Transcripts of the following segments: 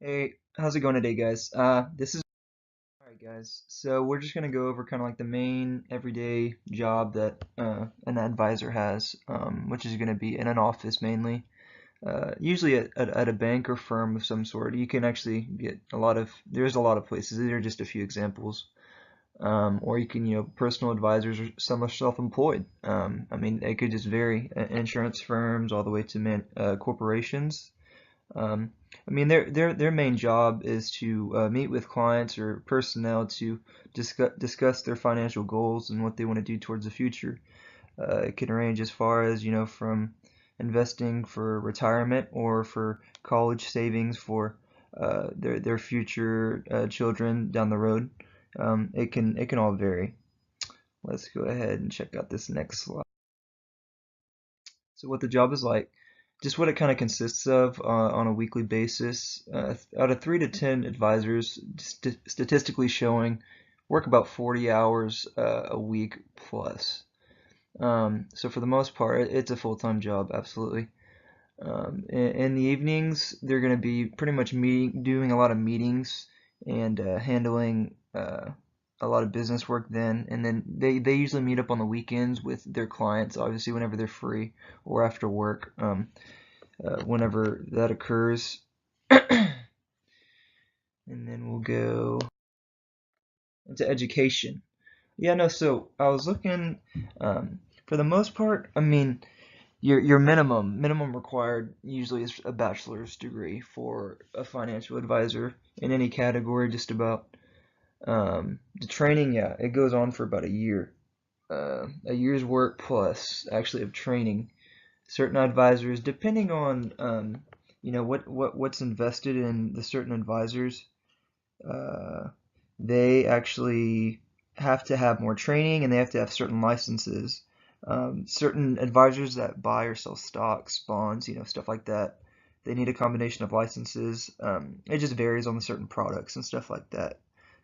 Hey, how's it going today, guys? This is alright, guys. So we're just gonna go over kind of like the main everyday job that an advisor has, which is gonna be in an office mainly. Usually at a bank or firm of some sort. You can actually get there's a lot of places. These are just a few examples. Or you can, personal advisors or some are self-employed. I mean, it could just vary. Insurance firms all the way to corporations. Um, I mean, their main job is to meet with clients or personnel to discuss their financial goals and what they want to do towards the future. It can range as far as, from investing for retirement or for college savings for their future children down the road. It can all vary. Let's go ahead and check out this next slide. So what the job is like, just what it kind of consists of on a weekly basis. Out of 3 to 10 advisors, statistically showing, work about 40 hours a week plus. So for the most part, it's a full-time job, absolutely. In the evenings, they're going to be pretty much doing a lot of meetings and handling a lot of business work then. And then they usually meet up on the weekends with their clients, obviously whenever they're free or after work, whenever that occurs. And then we'll go into education. Yeah, no, so I was looking, for the most part, I mean, your minimum required usually is a bachelor's degree for a financial advisor in any category, just about. The training, yeah, it goes on for about a year. A year's work plus actually of training. Certain advisors, depending on what's invested in the certain advisors, uh, they actually have to have more training and they have to have certain licenses. Certain advisors that buy or sell stocks, bonds, stuff like that, they need a combination of licenses. It just varies on the certain products and stuff like that.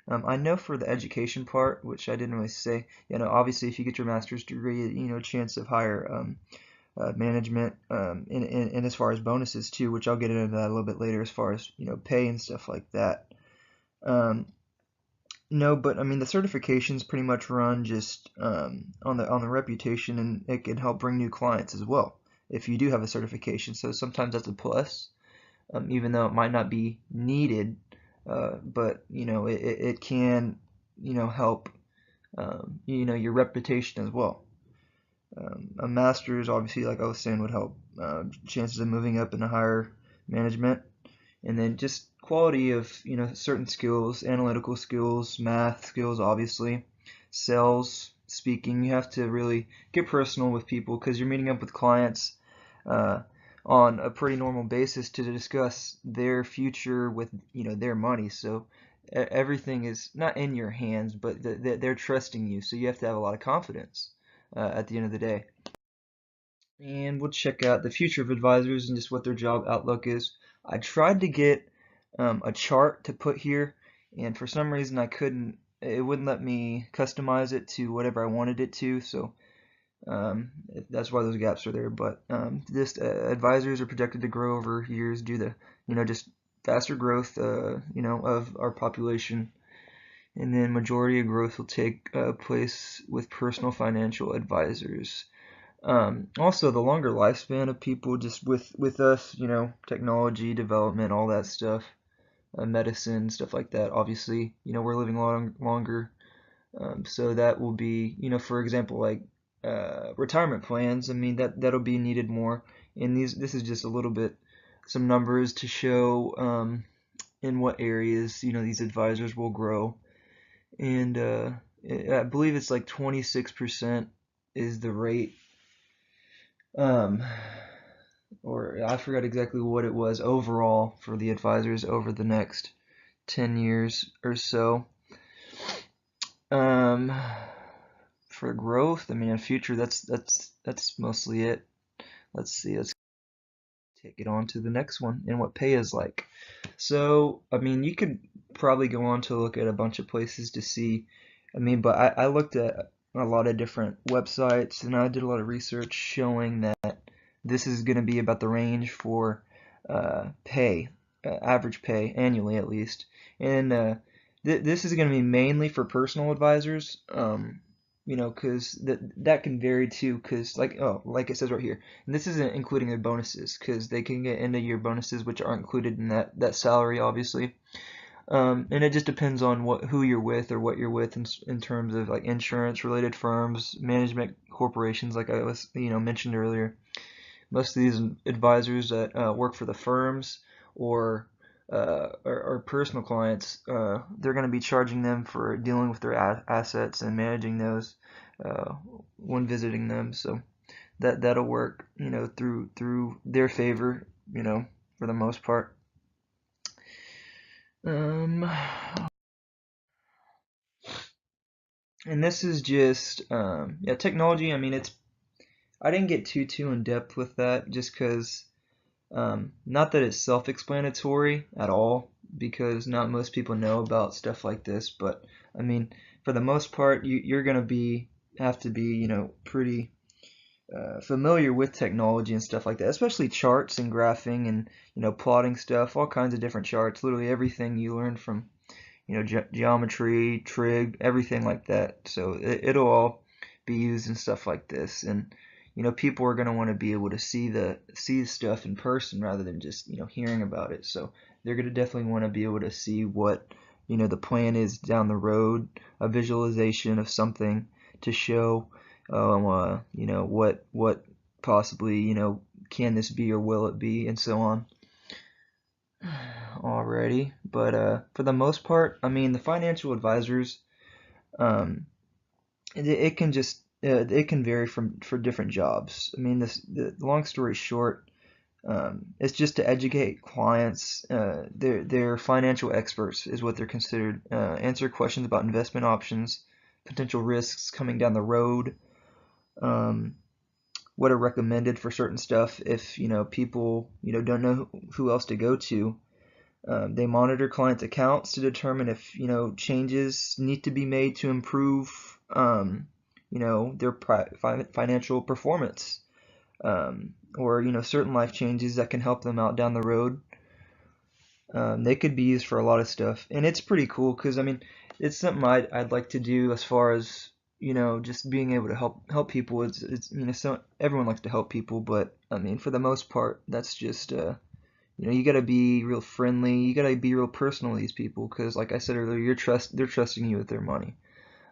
I know for the education part, which I didn't really say, obviously if you get your master's degree, chance of higher management, and as far as bonuses too, which I'll get into that a little bit later as far as, pay and stuff like that. Um, no, but I mean the certifications pretty much run just on the reputation, and it can help bring new clients as well if you do have a certification. So sometimes that's a plus, even though it might not be needed, but it can help your reputation as well. A master's, obviously, like I was saying, would help chances of moving up in a higher management, and then just quality of certain skills, analytical skills, math skills, obviously, sales, speaking. You have to really get personal with people because you're meeting up with clients uh, on a pretty normal basis to discuss their future with their money. So everything is not in your hands, but they're trusting you. So you have to have a lot of confidence at the end of the day. And we'll check out the future of advisors and just what their job outlook is. I tried to get a chart to put here, and for some reason I couldn't. It wouldn't let me customize it to whatever I wanted it to, so that's why those gaps are there. But this advisors are projected to grow over years due to just faster growth of our population, and then majority of growth will take place with personal financial advisors. Also, the longer lifespan of people, just with us, technology development, all that stuff, medicine, stuff like that. Obviously, we're living longer, so that will be, for example, like retirement plans. I mean, that'll be needed more. And this is just a little bit, some numbers to show in what areas, these advisors will grow. And I believe it's like 26% is the rate. Um, or I forgot exactly what it was overall for the advisors over the next 10 years or so. Um, for growth, I mean, in future, that's mostly it. Let's see, let's take it on to the next one and what pay is like. So, I mean, you could probably go on to look at a bunch of places to see. I mean, but I looked at a lot of different websites and I did a lot of research showing that this is going to be about the range for pay. average pay annually at least. And this is going to be mainly for personal advisors. Because that can vary too. Because like it says right here, and this isn't including their bonuses, because they can get end of year bonuses which aren't included in that salary, obviously. And it just depends on who you're with or what you're with in terms of like insurance related firms, management corporations, like I was mentioned earlier. Most of these advisors that work for the firms or are personal clients, they're going to be charging them for dealing with their assets and managing those when visiting them. So that'll work, through their favor, for the most part. Um, and this is just yeah, technology. I mean, I didn't get too in depth with that just because not that it's self-explanatory at all, because not most people know about stuff like this. But I mean, for the most part, you're gonna have to be pretty familiar with technology and stuff like that, especially charts and graphing and plotting stuff, all kinds of different charts, literally everything you learn from geometry, trig, everything like that. So it'll all be used in stuff like this, and people are going to want to be able to see stuff in person rather than just hearing about it. So they're going to definitely want to be able to see what the plan is down the road, a visualization of something to show what possibly can this be or will it be, and so on. Alrighty, but for the most part, I mean, the financial advisors, um, it can just it can vary for different jobs. I mean, the long story short, it's just to educate clients. They're financial experts is what they're considered. Answer questions about investment options, potential risks coming down the road, um, what are recommended for certain stuff if people don't know who else to go to. They monitor clients' accounts to determine if changes need to be made to improve their financial performance, or certain life changes that can help them out down the road. They could be used for a lot of stuff, and it's pretty cool because I mean it's something I'd like to do as far as just being able to help people. It's so everyone likes to help people, but I mean for the most part that's just you got to be real friendly. You got to be real personal to these people because, like I said earlier, they're trusting you with their money.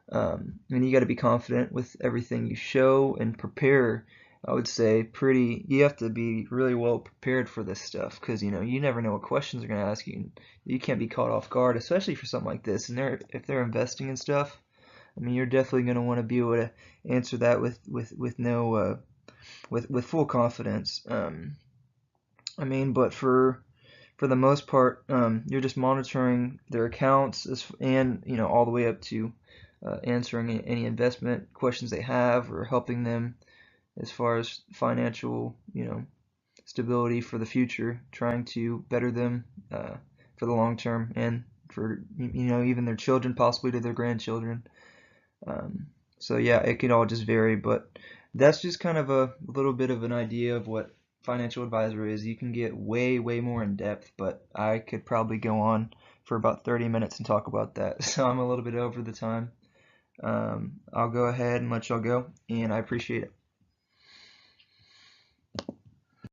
And you got to be confident with everything you show and prepare. I would say you have to be really well prepared for this stuff because you never know what questions they're going to ask you. You can't be caught off guard, especially for something like this. And if they're investing in stuff, I mean, you're definitely going to want to be able to answer that with no with full confidence. I mean, but for the most part, you're just monitoring their accounts and all the way up to answering any investment questions they have or helping them as far as financial stability for the future, trying to better them for the long term and for even their children, possibly to their grandchildren. So yeah, it can all just vary, but that's just kind of a little bit of an idea of what financial advisor is. You can get way more in depth, but I could probably go on for about 30 minutes and talk about that. So I'm a little bit over the time. I'll go ahead and let y'all go, and I appreciate it.